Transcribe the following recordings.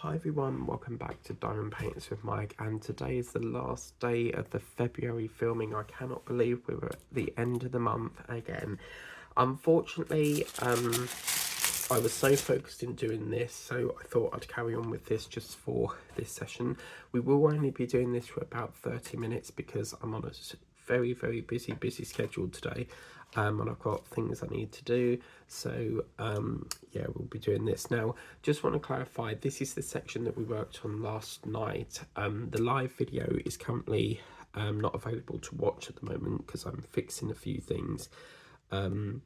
Hi everyone, welcome back to Diamond Painters with Mike, and today is the last day of the February filming. I cannot believe we were at the end of the month again. Unfortunately, I was so focused in doing this, so I thought I'd carry on with this just for this session. We will only be doing this for about 30 minutes because I'm on a very busy schedule today, and I've got things I need to do. So yeah, we'll be doing this now. Just want to clarify, this is the section that we worked on last night. The live video is currently not available to watch at the moment because I'm fixing a few things and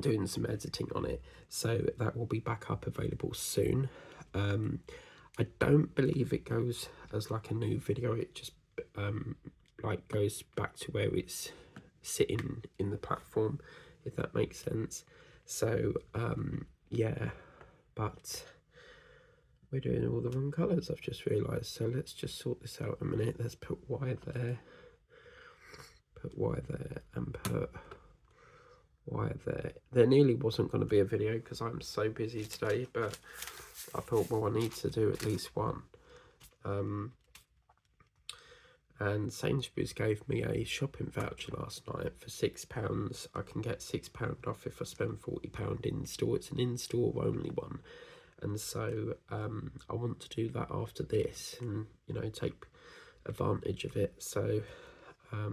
doing some editing on it, so that will be back up available soon. I don't believe it goes as like a new video, it just like goes back to where it's sitting in the platform, if that makes sense. So yeah, but we're doing all the wrong colours, I've just realised. So let's just sort this out a minute. Let's put Y there, put Y there, and put Y there. There nearly wasn't going to be a video because I'm so busy today, but I thought, well, I need to do at least one. And Sainsbury's gave me a shopping voucher last night for £6. I can get £6 off if I spend £40 in store. It's an in-store only one, and so I want to do that after this and, you know, take advantage of it. So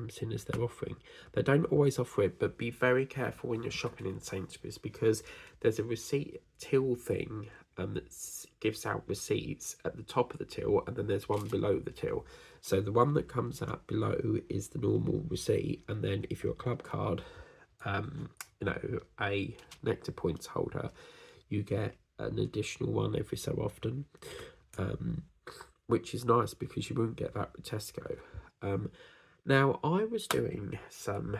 soon as they're offering, they don't always offer it, but be very careful when you're shopping in Sainsbury's because there's a receipt till thing that gives out receipts at the top of the till, and then there's one below the till. So the one that comes out below is the normal receipt, and then if you're a club card, you know, a Nectar points holder, you get an additional one every so often, which is nice because you wouldn't get that with Tesco. Now, I was doing some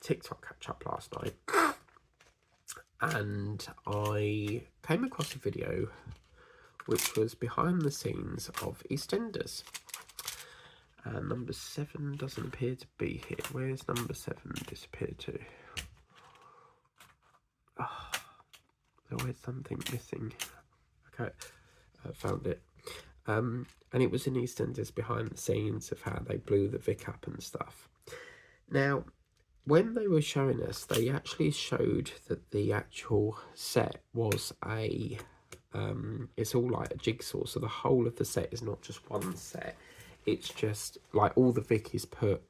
TikTok catch-up last night, and I came across a video which was behind the scenes of EastEnders. And number 7 doesn't appear to be here. Where's number 7 disappeared to? Oh, there's always something missing. Okay, I found it. And it was in EastEnders behind the scenes of how they blew the Vic up and stuff. Now, when they were showing us, they actually showed that the actual set was a, it's all like a jigsaw. So the whole of the set is not just one set. It's just like all the Vic is put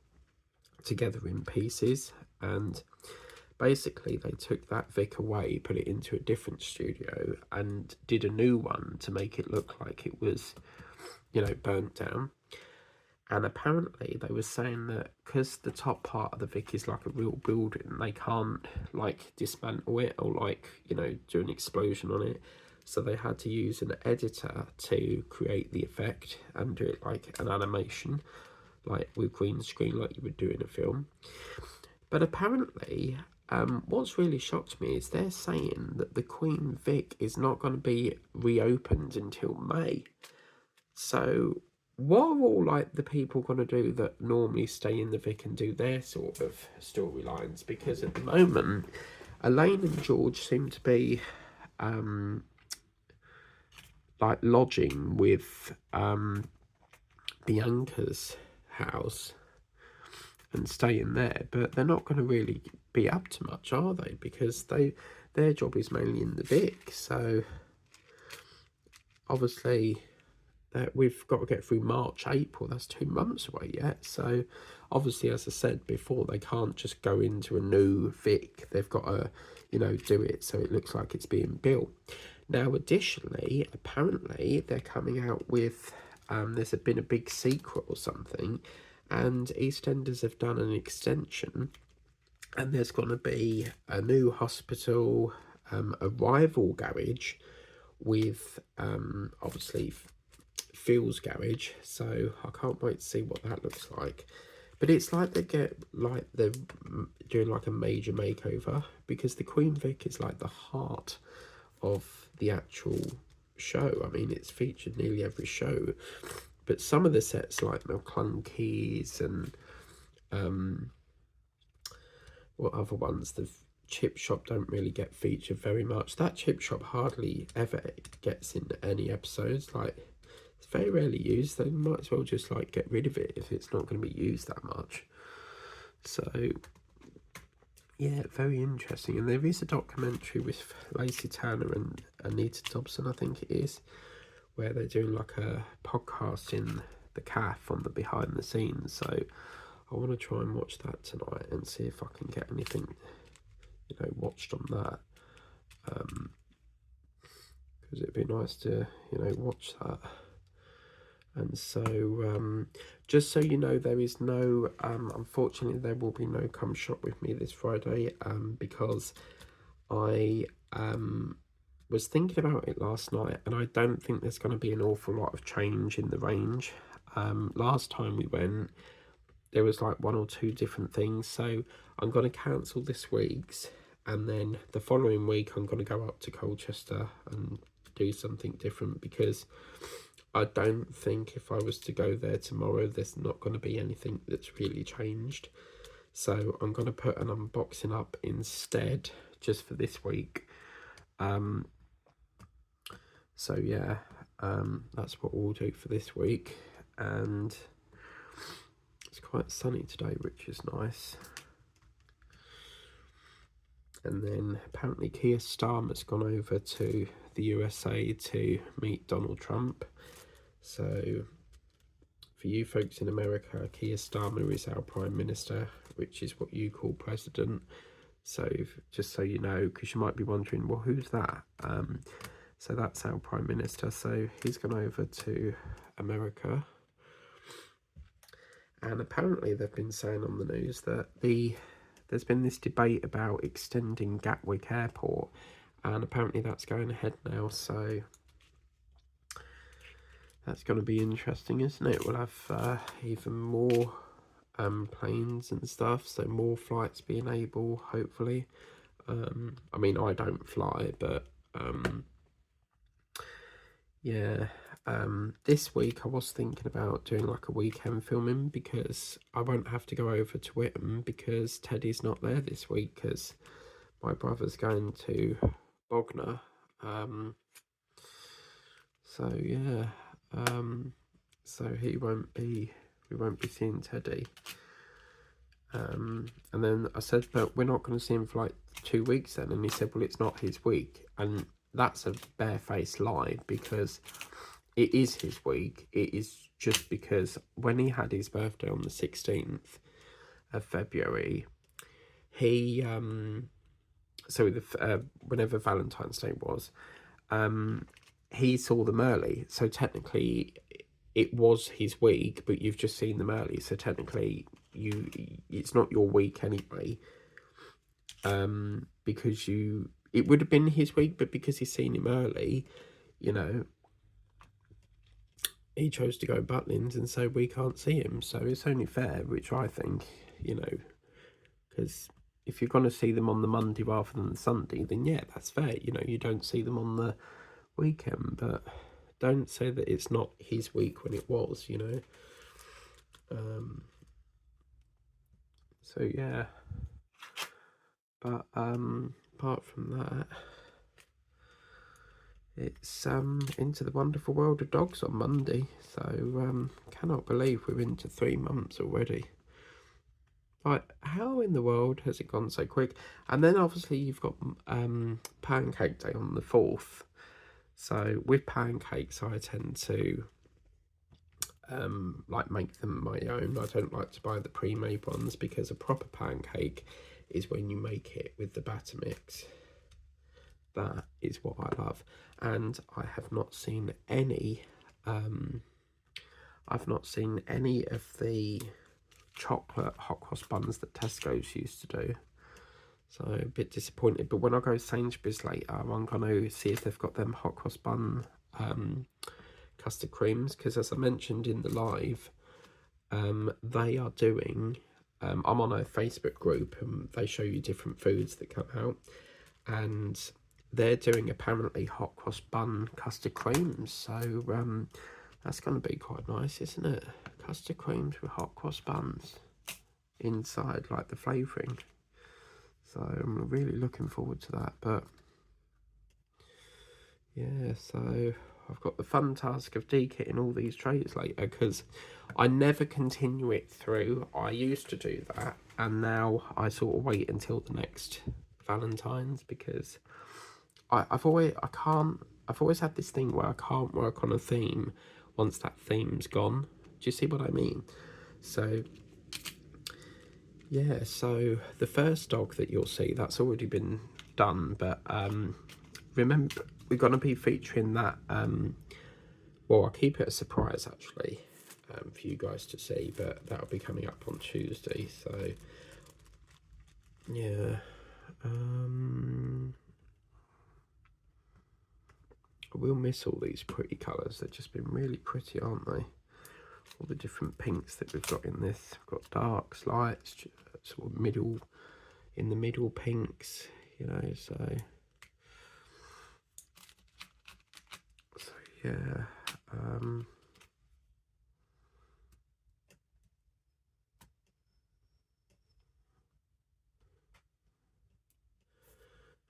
together in pieces, and basically they took that Vic away, put it into a different studio and did a new one to make it look like it was, you know, burnt down. And apparently they were saying that because the top part of the Vic is like a real building, they can't like dismantle it or like, you know, do an explosion on it. So they had to use an editor to create the effect and do it like an animation, like with green screen, like you would do in a film. But apparently, what's really shocked me is they're saying that the Queen Vic is not going to be reopened until May. So what are all like the people going to do that normally stay in the Vic and do their sort of storylines? Because at the moment, Elaine and George seem to be like lodging with Bianca's house and staying there, but they're not going to really be up to much, are they? Because their job is mainly in the Vic. So obviously we've got to get through March, April. That's 2 months away yet. So obviously, as I said before, they can't just go into a new Vic. They've got to, you know, do it so it looks like it's being built. Now, additionally, apparently they're coming out with, there's been a big secret or something, and EastEnders have done an extension, and there's going to be a new hospital, a rival garage with obviously Phil's garage. So I can't wait to see what that looks like. But it's like they're doing like a major makeover, because the Queen Vic is like the heart of the actual show. I mean, it's featured nearly every show, but some of the sets like McClunky's and what other ones, chip shop don't really get featured very much. That chip shop hardly ever gets in any episodes. Like, it's very rarely used. They might as well just like get rid of it if it's not going to be used that much. So yeah, very interesting. And there is a documentary with Lacey Turner and Anita Dobson, I think it is, where they're doing like a podcast in the calf on the behind the scenes. So I want to try and watch that tonight and see if I can get anything, you know, watched on that. Because it'd be nice to, you know, watch that. And so, just so you know, there is no, unfortunately, there will be no Come Shop With Me this Friday, because I was thinking about it last night, and I don't think there's going to be an awful lot of change in the range. Last time we went, there was like 1 or 2 different things, so I'm going to cancel this week's, and then the following week I'm going to go up to Colchester and do something different, because I don't think if I was to go there tomorrow, there's not going to be anything that's really changed. So I'm going to put an unboxing up instead, just for this week. So yeah, that's what we'll do for this week. And it's quite sunny today, which is nice. And then apparently Keir Starmer's gone over to the USA to meet Donald Trump. So for you folks in America, Keir Starmer is our Prime Minister, which is what you call President. So just so you know, because you might be wondering, well, who's that? So that's our Prime Minister. So he's gone over to America. And apparently they've been saying on the news that there's been this debate about extending Gatwick Airport. And apparently that's going ahead now. So that's going to be interesting, isn't it? We'll have even more planes and stuff, so more flights being able, hopefully. I mean, I don't fly, but yeah. This week I was thinking about doing like a weekend filming, because I won't have to go over to Whittam because Teddy's not there this week, because my brother's going to Bognor. So yeah, so we won't be seeing Teddy. And then I said, but we're not going to see him for like 2 weeks then. And he said, well, it's not his week. And that's a barefaced lie, because it is his week. It is just because when he had his birthday on the 16th of February, he, whenever Valentine's Day was, he saw them early. So technically it was his week, but you've just seen them early. So technically it's not your week anyway. Because it would have been his week, but because he's seen him early, you know, he chose to go Butlins, and so we can't see him. So it's only fair, which I think, you know, because if you're going to see them on the Monday rather than the Sunday, then yeah, that's fair. You know, you don't see them on the weekend, but don't say that it's not his week when it was, you know. So yeah, but apart from that, it's Into the Wonderful World of Dogs on Monday. So cannot believe we're into 3 months already. Like, how in the world has it gone so quick? And then obviously you've got Pancake Day on the 4th. So with pancakes, I tend to like make them my own. I don't like to buy the pre-made ones, because a proper pancake is when you make it with the batter mix. That is what I love. And I have not seen any I've not seen any of the chocolate hot cross buns that Tesco's used to do. So a bit disappointed. But when I go to Sainsbury's later, I'm going to see if they've got them hot cross bun custard creams, because as I mentioned in the live, they are doing, I'm on a Facebook group and they show you different foods that come out, and they're doing apparently hot cross bun custard creams. So that's going to be quite nice, isn't it? Custard creams with hot cross buns inside, like the flavouring. So I'm really looking forward to that. But yeah, so I've got the fun task of dekitting all these trays later, because I never continue it through. I used to do that, and now I sort of wait until the next Valentine's, because I've always had this thing where I can't work on a theme once that theme's gone. Do you see what I mean? So yeah, so the first dog that you'll see, that's already been done, but remember, we're going to be featuring that, well, I'll keep it a surprise actually, for you guys to see, but that'll be coming up on Tuesday. So yeah, I will miss all these pretty colours. They've just been really pretty, aren't they? All the different pinks that we've got in this. We've got darks, lights, sort of middle, in the middle pinks, you know, so yeah.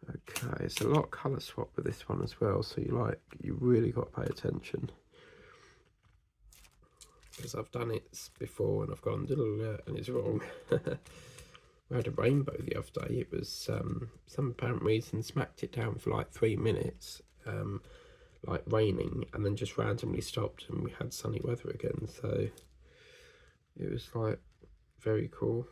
Okay, it's a lot of colour swap with this one as well, so you really got to pay attention, because I've done it before and I've gone and it's wrong. We had a rainbow the other day. It was some apparent reason smacked it down for like 3 minutes, like raining, and then just randomly stopped and we had sunny weather again. So it was like very cool.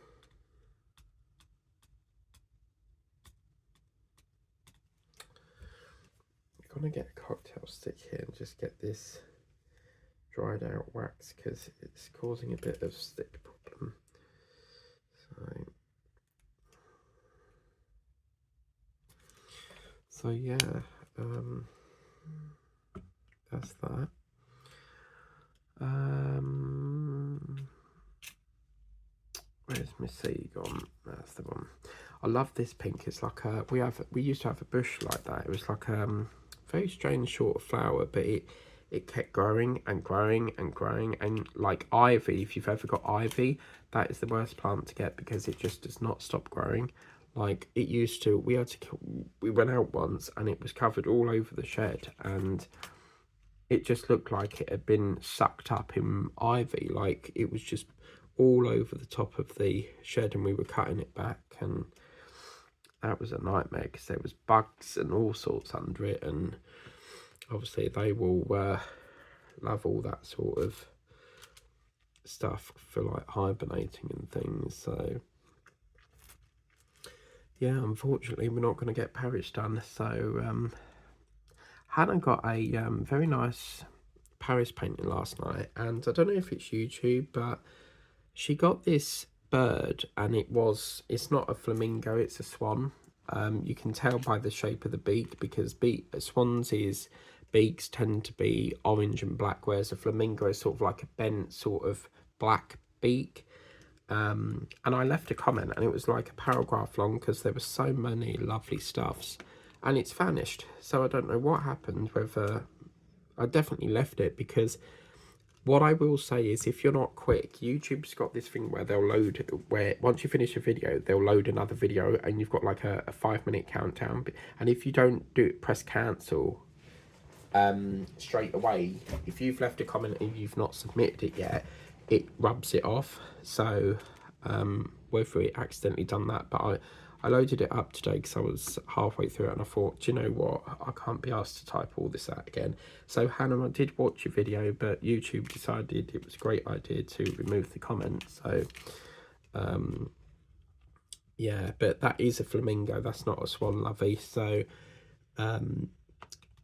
I'm gonna get a cocktail stick here and just get this dried out wax, because it's causing a bit of stick problem. So yeah, that's that. Where's my seed gone? That's the one. I love this pink. It's like we used to have a bush like that. It was like very strange sort of flower, but it kept growing and growing and growing, and like ivy, if you've ever got ivy, that is the worst plant to get, because it just does not stop growing. Like it used to. We went out once and it was covered all over the shed, and it just looked like it had been sucked up in ivy. Like it was just all over the top of the shed, and we were cutting it back, and that was a nightmare, because there was bugs and all sorts under it, and obviously they will love all that sort of stuff for like hibernating and things. So yeah, unfortunately we're not going to get Paris done. So Hannah got a very nice Paris painting last night, and I don't know if it's YouTube, but she got this bird, and it's not a flamingo, it's a swan. You can tell by the shape of the beak, because swans' beaks tend to be orange and black, whereas a flamingo is sort of like a bent sort of black beak. And I left a comment, and it was like a paragraph long, because there were so many lovely stuffs, and it's vanished. So I don't know what happened, whether I definitely left it, because what I will say is, if you're not quick, YouTube's got this thing where they'll load, where once you finish a video, they'll load another video, and you've got like a 5-minute countdown. And if you don't do it, press cancel straight away, if you've left a comment and you've not submitted it yet, it rubs it off. So whether it accidentally done that, but I loaded it up today because I was halfway through it, and I thought, do you know what, I can't be asked to type all this out again. So Hannah, I did watch your video, but YouTube decided it was a great idea to remove the comment. So yeah, but that is a flamingo, that's not a swan, lovey. So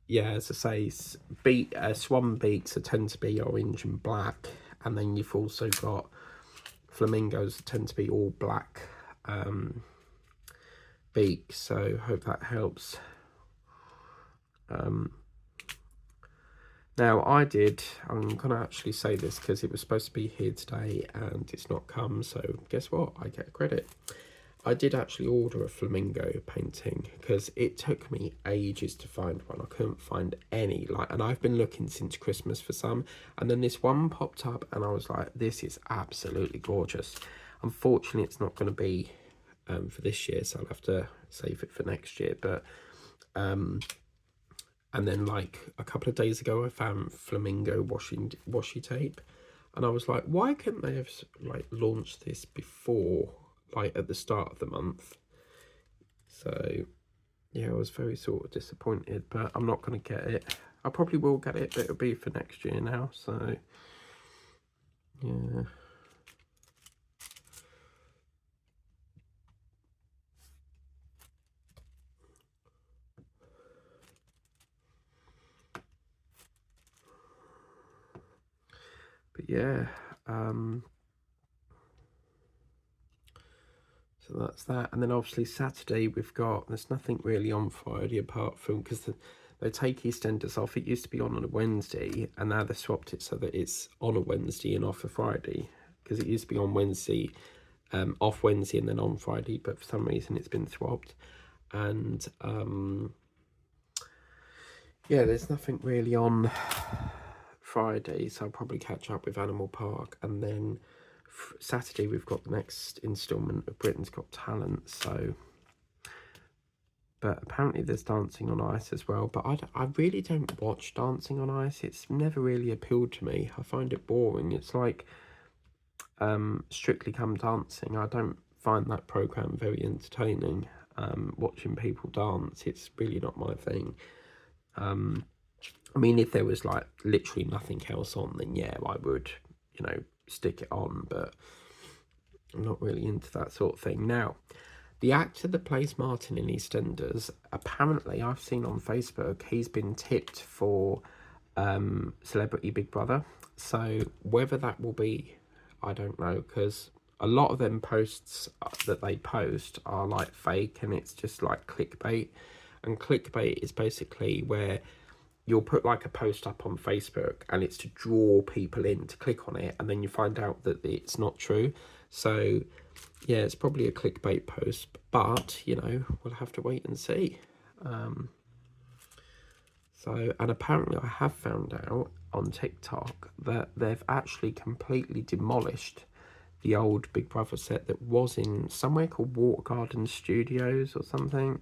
yeah, as I say, swan beaks tend to be orange and black, and then you've also got flamingos that tend to be all black beaks. So hope that helps. Now I'm gonna actually say this because it was supposed to be here today and it's not come, so guess what, I get credit. I did actually order a flamingo painting because it took me ages to find one. I couldn't find any, and I've been looking since Christmas for some, and then this one popped up and I was like, this is absolutely gorgeous. Unfortunately, it's not going to be for this year, so I'll have to save it for next year. But and then like a couple of days ago, I found flamingo washi tape, and I was like, why couldn't they have like launched this before, like at the start of the month? So yeah, I was very sort of disappointed, but I'm not going to get it. I probably will get it, but it'll be for next year now. So yeah. But yeah, so that's that. And then obviously Saturday there's nothing really on Friday apart from, because they take EastEnders off. It used to be on a Wednesday, and now they swapped it so that it's on a Wednesday and off a Friday, because it used to be on Wednesday, off Wednesday and then on Friday, but for some reason it's been swapped. And yeah, there's nothing really on Friday, so I'll probably catch up with Animal Park. And then Saturday we've got the next instalment of Britain's Got Talent. So, but apparently there's Dancing on Ice as well. But I really don't watch Dancing on Ice. It's never really appealed to me. I find it boring. It's like Strictly Come Dancing. I don't find that program very entertaining. Watching people dance, it's really not my thing. I mean, if there was like literally nothing else on, then yeah, I would, you know, stick it on, but I'm not really into that sort of thing. Now, the actor that plays Martin in EastEnders, apparently I've seen on Facebook, he's been tipped for Celebrity Big Brother. So whether that will be, I don't know, because a lot of them posts that they post are like fake, and it's just like clickbait. And clickbait is basically where you'll put like a post up on Facebook and it's to draw people in to click on it, and then you find out that it's not true. So yeah, it's probably a clickbait post, but you know, we'll have to wait and see. So, and apparently I have found out on TikTok that they've actually completely demolished the old Big Brother set that was in somewhere called Water Garden Studios or something.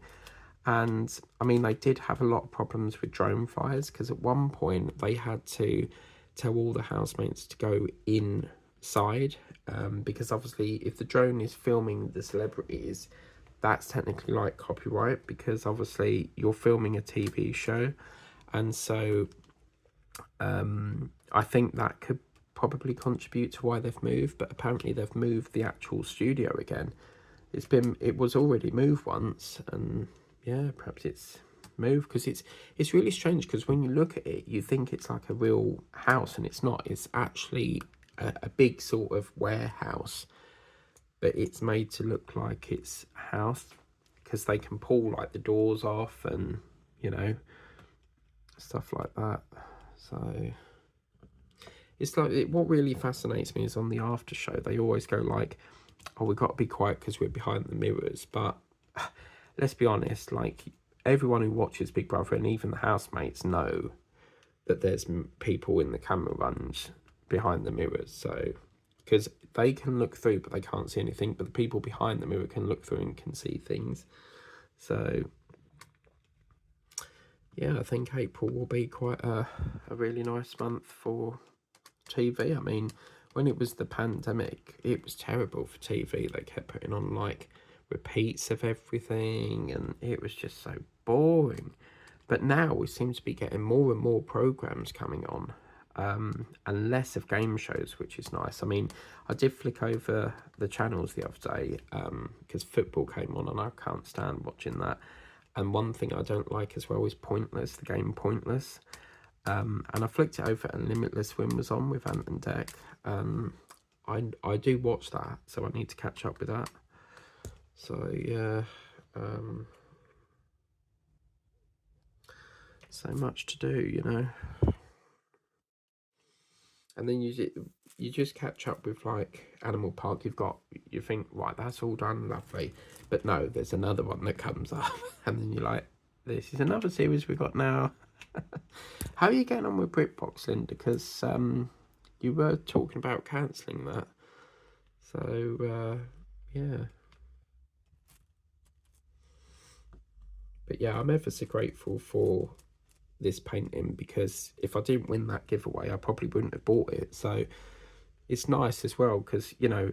And I mean, they did have a lot of problems with drone fires, because at one point they had to tell all the housemates to go inside, because obviously if the drone is filming the celebrities, that's technically like copyright, because obviously you're filming a TV show. And so I think that could probably contribute to why they've moved, but apparently they've moved the actual studio again. It was already moved once, and yeah, perhaps it's moved, because it's really strange, because when you look at it, you think it's like a real house, and it's not. It's actually a big sort of warehouse, but it's made to look like it's a house, because they can pull like the doors off and, you know, stuff like that. So it's like, what really fascinates me is on the after show, they always go like, oh, we've got to be quiet because we're behind the mirrors. But let's be honest, like everyone who watches Big Brother and even the housemates know that there's people in the camera runs behind the mirrors. So, because they can look through, but they can't see anything. But the people behind the mirror can look through and can see things. So, yeah, I think April will be quite a really nice month for TV. I mean, when it was the pandemic, it was terrible for TV. They kept putting on like repeats of everything, and it was just so boring. But now we seem to be getting more and more programs coming on, and less of game shows, which is nice. I mean, I did flick over the channels the other day, because football came on, and I can't stand watching that. And one thing I don't like as well is Pointless, the game Pointless. And I flicked it over and Limitless Swim was on with Ant and Dec. I do watch that, so I need to catch up with that. So yeah, so much to do, you know. And then you just catch up with like Animal Park. You think, right, that's all done, lovely, but no, there's another one that comes up, and then you're like, this is another series we got now. How are you getting on with BritBox, Linda? Because you were talking about cancelling that. So yeah. But yeah, I'm ever so grateful for this painting, because if I didn't win that giveaway, I probably wouldn't have bought it. So it's nice as well, because, you know,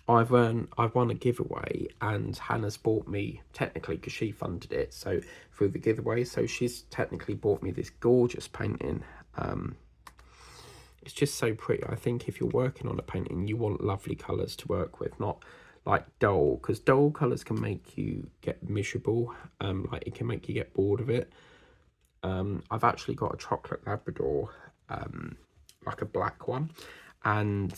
I've won a giveaway, and Hannah's bought me, technically, because she funded it, so through the giveaway, so she's technically bought me this gorgeous painting. It's just so pretty. I think if you're working on a painting, you want lovely colours to work with, not like dull, because dull colours can make you get miserable. Like it can make you get bored of it. I've actually got a chocolate Labrador, like a black one, and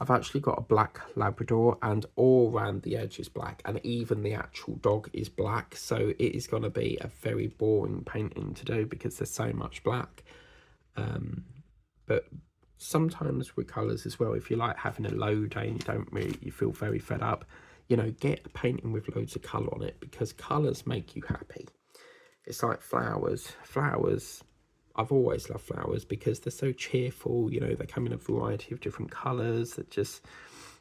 I've actually got a black Labrador, and all around the edge is black, and even the actual dog is black. So it is going to be a very boring painting to do because there's so much black. But sometimes with colours as well, if you like having a low day and you feel very fed up, you know, get a painting with loads of colour on it, because colours make you happy. It's like flowers. I've always loved flowers because they're so cheerful. You know, they come in a variety of different colours. That just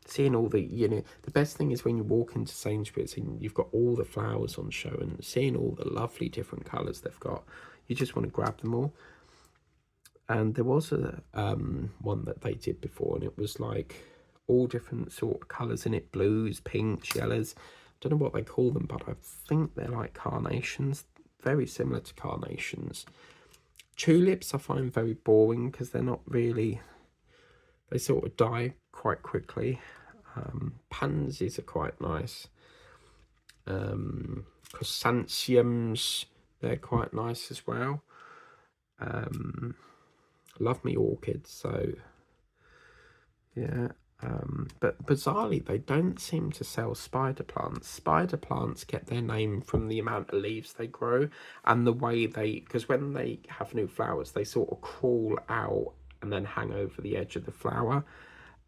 seeing all the, you know, the best thing is when you walk into Sainsbury's and you've got all the flowers on show, and seeing all the lovely different colours they've got, you just want to grab them all. And there was a one that they did before, and it was like all different sort of colours in it: blues, pinks, yellows. Don't know what they call them, but I think they're like carnations, very similar to carnations. Tulips I find very boring because they're not really, they sort of die quite quickly. Pansies are quite nice. Chrysanthemums, they're quite nice as well. Love me orchids, so yeah. But bizarrely, they don't seem to sell spider plants. Spider plants get their name from the amount of leaves they grow, and the way they, because when they have new flowers, they sort of crawl out and then hang over the edge of the flower.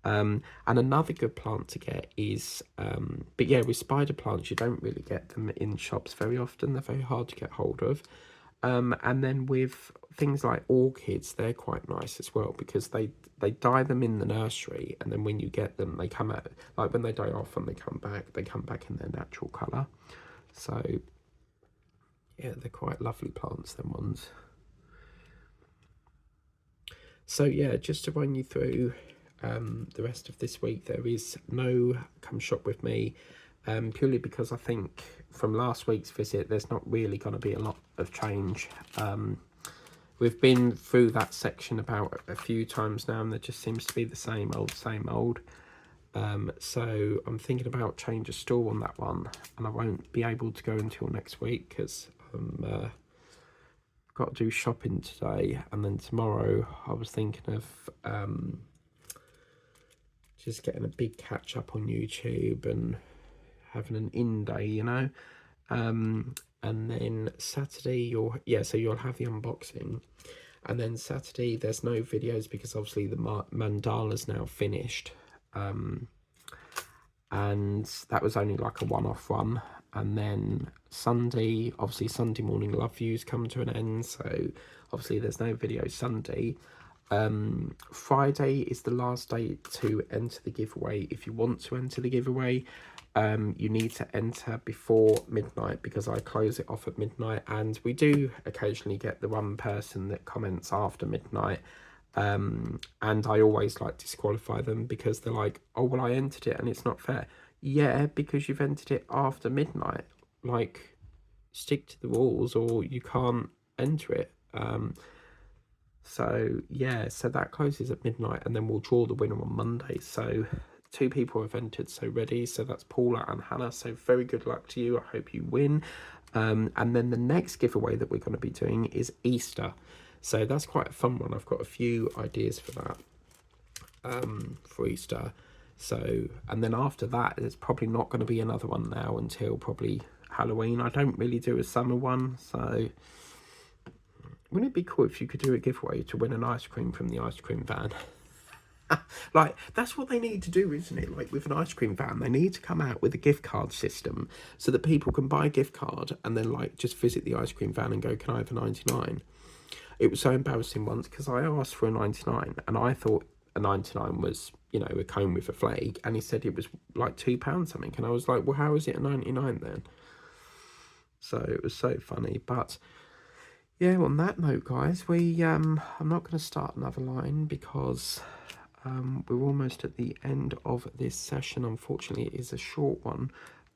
And another good plant to get is, but yeah, with spider plants, you don't really get them in shops very often. They're very hard to get hold of. And then with things like orchids, they're quite nice as well, because they dye them in the nursery, and then when you get them, they come out, like when they die off and they come back in their natural colour. So yeah, they're quite lovely plants, them ones. So yeah, just to run you through the rest of this week, there is no come shop with me, purely because I think from last week's visit there's not really going to be a lot of change. We've been through that section about a few times now, and there just seems to be the same old. So I'm thinking about change of store on that one, and I won't be able to go until next week because I'm got to do shopping today, and then tomorrow I was thinking of just getting a big catch up on YouTube and having an in day, you know. And then Saturday you'll have the unboxing, and then Saturday there's no videos because obviously the mandala's now finished, and that was only like a one-off run. And then Sunday, obviously Sunday morning love views come to an end, so obviously there's no video Sunday. Friday is the last day to enter the giveaway. If you want to enter the giveaway, you need to enter before midnight, because I close it off at midnight, and we do occasionally get the one person that comments after midnight, and I always like disqualify them because they're like, oh well, I entered it and it's not fair. Yeah, because you've entered it after midnight. Like, stick to the rules or you can't enter it. So yeah, so that closes at midnight, and then we'll draw the winner on Monday. So 2 people have entered, so ready. So that's Paula and Hannah. So very good luck to you. I hope you win. And then the next giveaway that we're going to be doing is Easter. So that's quite a fun one. I've got a few ideas for that, for Easter. So, and then after that, there's probably not going to be another one now until probably Halloween. I don't really do a summer one, so wouldn't it be cool if you could do a giveaway to win an ice cream from the ice cream van? Like, that's what they need to do, isn't it? Like, with an ice cream van, they need to come out with a gift card system so that people can buy a gift card and then, like, just visit the ice cream van and go, can I have a 99? It was so embarrassing once because I asked for a 99 and I thought a 99 was, you know, a cone with a flake, and he said it was like £2 something, and I was like, well, how is it a 99 then? So it was so funny. But yeah, on that note, guys, I'm not going to start another line because we're almost at the end of this session. Unfortunately, it is a short one.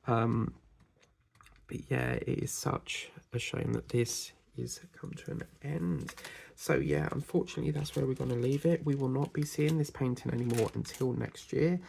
But yeah, it is such a shame that this is come to an end. So yeah, unfortunately, that's where we're going to leave it. We will not be seeing this painting anymore until next year.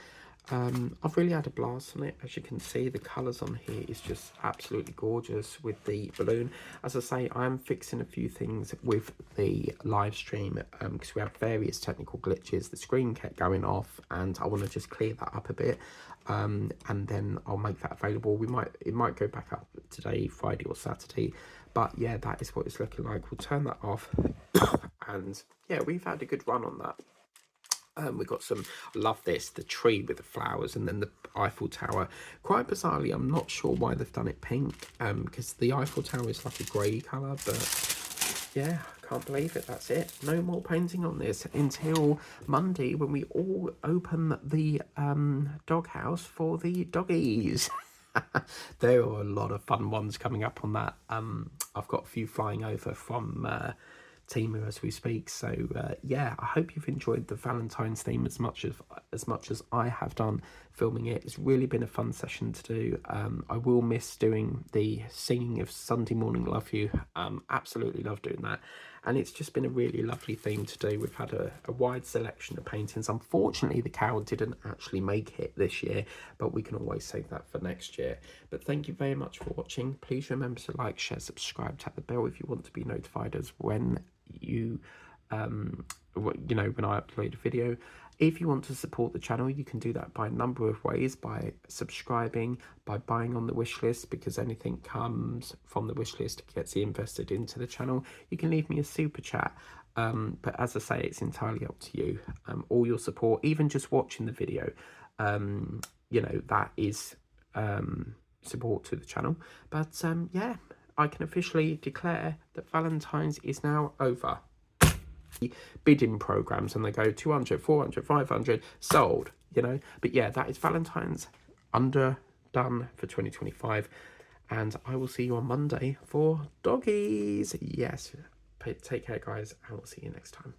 I've really had a blast on it. As you can see, the colours on here is just absolutely gorgeous with the balloon. As I say, I'm fixing a few things with the live stream because we have various technical glitches. The screen kept going off and I want to just clear that up a bit, and then I'll make that available. It might go back up today, Friday or Saturday, but yeah, that is what it's looking like. We'll turn that off and yeah, we've had a good run on that. We've got some, I love this, the tree with the flowers and then the Eiffel Tower. Quite bizarrely, I'm not sure why they've done it pink, because the Eiffel Tower is like a grey colour, but yeah, I can't believe it, that's it. No more painting on this until Monday when we all open the doghouse for the doggies. There are a lot of fun ones coming up on that. I've got a few flying over from Timu as we speak. So yeah, I hope you've enjoyed the Valentine's theme as much as I have done filming it. It's really been a fun session to do. I will miss doing the singing of Sunday Morning Love You. Absolutely love doing that. And it's just been a really lovely theme to do. We've had a wide selection of paintings. Unfortunately, the cow didn't actually make it this year, but we can always save that for next year. But thank you very much for watching. Please remember to like, share, subscribe, tap the bell if you want to be notified as when when I upload a video. If you want to support the channel, you can do that by a number of ways: by subscribing, by buying on the wish list, because anything comes from the wish list gets invested into the channel. You can leave me a super chat, but as I say, it's entirely up to you. All your support, even just watching the video, that is support to the channel. But yeah, I can officially declare that Valentine's is now over. Bidding programs and they go 200, 400, 500 sold, but yeah, that is Valentine's underdone for 2025, and I will see you on Monday for doggies. Yes, take care, guys, and we'll see you next time.